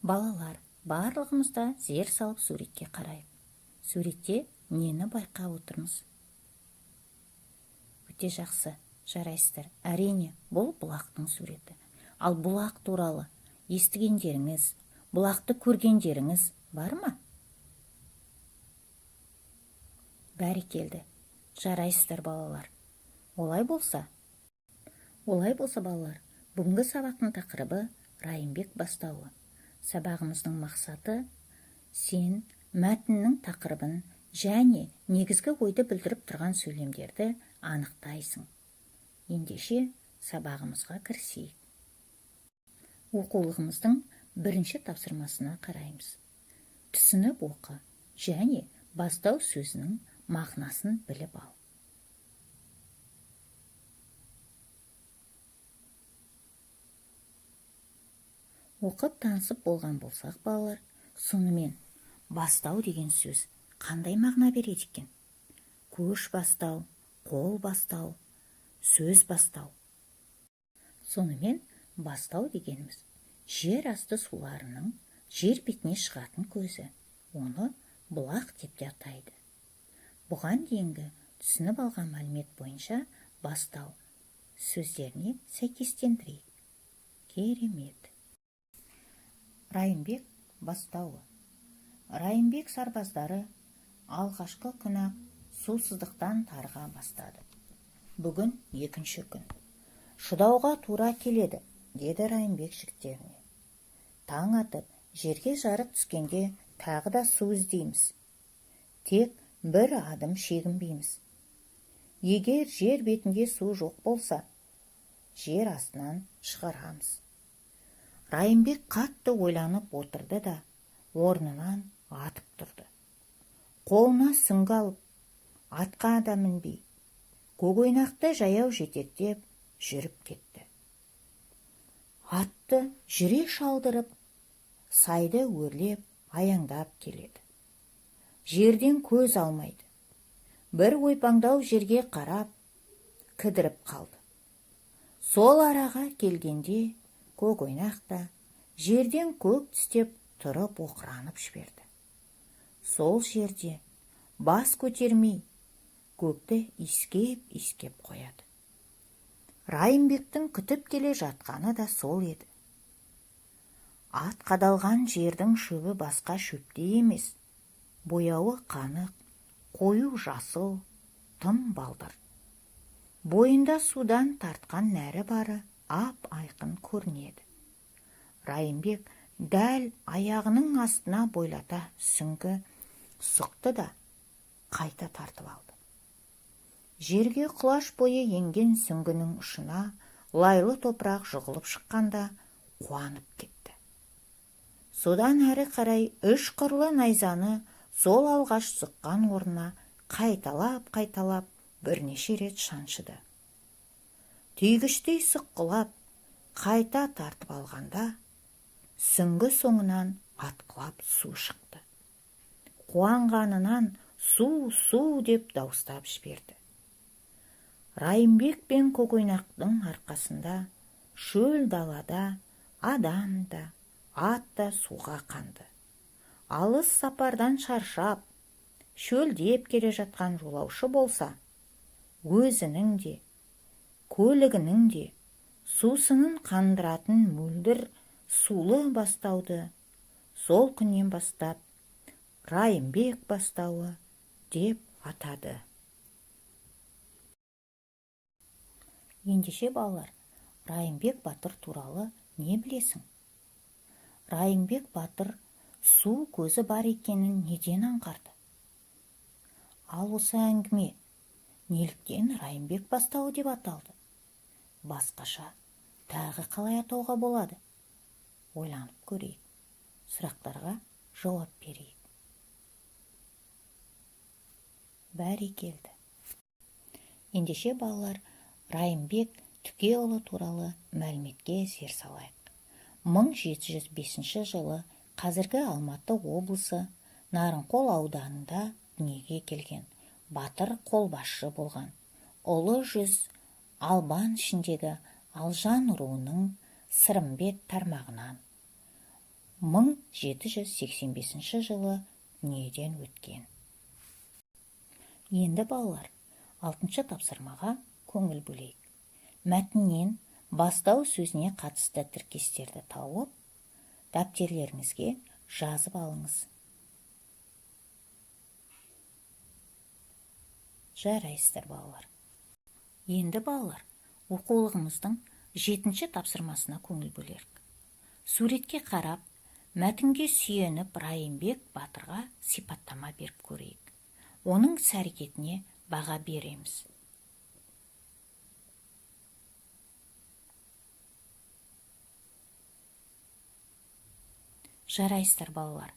Балалар, барлығымыз да зер салып суретке қарайық. Суретте нені байқап отырмыз? Өте жақсы, жарайсыздар. Әрине, бұл бұлақтың суреті. Ал бұлақ туралы естігендеріңіз, бұлақты көргендеріңіз бар ма? Бәрекелді, жарайсыздар балалар. Олай болса балалар, бүгінгі сабақтың тақырыбы Райымбек бастауы. Сабағымыздың мақсаты сен мәтіннің тақырыбын және негізгі ойды білдіріп тұрған сөйлемдерді анықтайсың. Ендеше сабағымызға кірісейік. Оқулығымыздың бірінші тапсырмасына қараймыз. Түсініп оқы және бастау сөзінің мағынасын біліп ал. Оқып танысып болған болсақ, балалар, сонымен бастау деген сөз қандай мағына береді екен? Көш бастау, қол бастау, сөз бастау. Сонымен бастау дегеніміз жер асты суларының жер бетіне шығатын көзі. Оны бұлақ деп те атайды. Бұған дейінгі түсініп алған мәлімет бойынша бастау сөздеріне сәйкестендірейік. Керемет. Райымбек бастауы. Райымбек сарбаздары алғашқы күні сусыздықтан тарға бастады. Бүгін екінші күн. Шыдауға тура келеді, деді Райымбек жігіттеріне. Таң атып, жерге жарық түскенде тағы да су іздейміз. Тек бір адым шегінбейміз. Егер жер бетінде су жоқ болса, жер астынан шығарамыз. Райымбек қатты ойланып отырды да, орнынан атып тұрды. Қолына сүңгі алып, атқа да мінбей, көкойнақты жаяу жетектеп жүріп кетті. Атты жүре шалдырып, сайды өрлеп, аяңдап келеді. Жерден көз алмайды. Бір ойпаңдау жерге қарап, кідіріп қалды. Сол араға келгенде көкойнақ та жерден көк тістеп тұрып оқыранып жіберді. Сол жерде бас көтермей, көкті искеп қояды. Райымбектің күтіп келе жатқаны да сол еді. Ат қадалған жердің шөбі басқа шөпте емес, бояуы қанық, қою жасыл, тым балдыр. Бойында судан тартқан нәрі бары ап-айқын көрінеді. Райымбек дәл аяғының астына бойлата сүңгі сұқты да қайта тартып алды. Жерге құлаш бойы енген сүңгінің ұшына лайлы топырақ жығылып шыққанда қуанып кетті. Содан әрі қарай үш қырлы найзаны сол алғаш сұққан орнына қайталап бірнеше рет шаншыды. Түйгіштей сұққылап қайта тартып алғанда сүңгі соңынан атқылап су шықты. Қуанғанынан су деп дауыстап жіберді. Райымбек пен көкойнақтың арқасында шөл далада адам да, ат та суға қанды. Алыс сапардан шаршап, шөлдеп келе жатқан жолаушы болса, өзінің де, көлігінің де сусынын қандыратын мөлдір сулы бастауды сол күннен бастап Райымбек бастауы деп атады. Ендеше балалар, Райымбек батыр туралы не білесің? Райымбек батыр су көзі бар екенін неден аңғарды? Ал осы әңгіме неліктен Райымбек бастауы деп аталды? Басқаша тағы қалай атауға болады? Ойланып көрейік. Сұрақтарға жауап берейік. Бәрекелді. Ендеше балалар, Райымбек Түкеұлы туралы мәліметке зер салайық. 1705 жылы қазіргі Алматы облысы Нарынқол ауданында дүниеге келген, батыр қолбасшы болған. Ұлы жүз Албан ішіндегі Алжан руының Сырымбет тармағынан 1785 жылы дүниеден өткен. Енді балалар, 6-шы тапсырмаға көңіл бөлейік. Мәтіннен бастау сөзіне қатысты тіркестерді тауып, дәптерлеріңізге жазып алыңыз. Жарайсыздар балалар. Енді балалар, оқулығымыздың 7-ші тапсырмасына көңіл бөлерік. Суретке қарап, мәтінге сүйеніп Райымбек Батырға сипаттама беріп көрейік. Оның іс-әрекетіне баға береміз. Жарайсыздар балалар,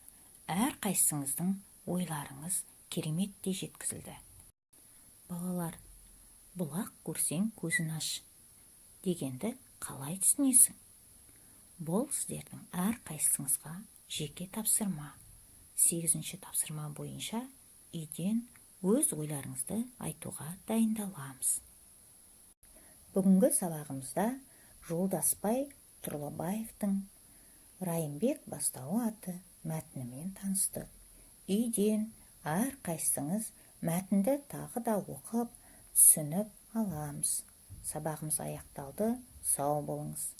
әр қайсыңыздың ойларыңыз кереметте жеткізілді. Балалар, бұлақ көрсең көзін аш дегенді қалай түсінесің? Бұл сіздердің әр қайсыңызға жеке тапсырма. 8-ші тапсырма бойынша үйден өз ойларыңызды айтуға дайындаламыз. Бүгінгі сабағымызда Жолдасбай Тұрлыбаевтың Райымбек бастауы атты мәтінімен таныстық. Үйден әр қайсыңыз мәтінді тағы да оқып, түсініп аламыз. Сабағымыз аяқталды. Сау болыңыз.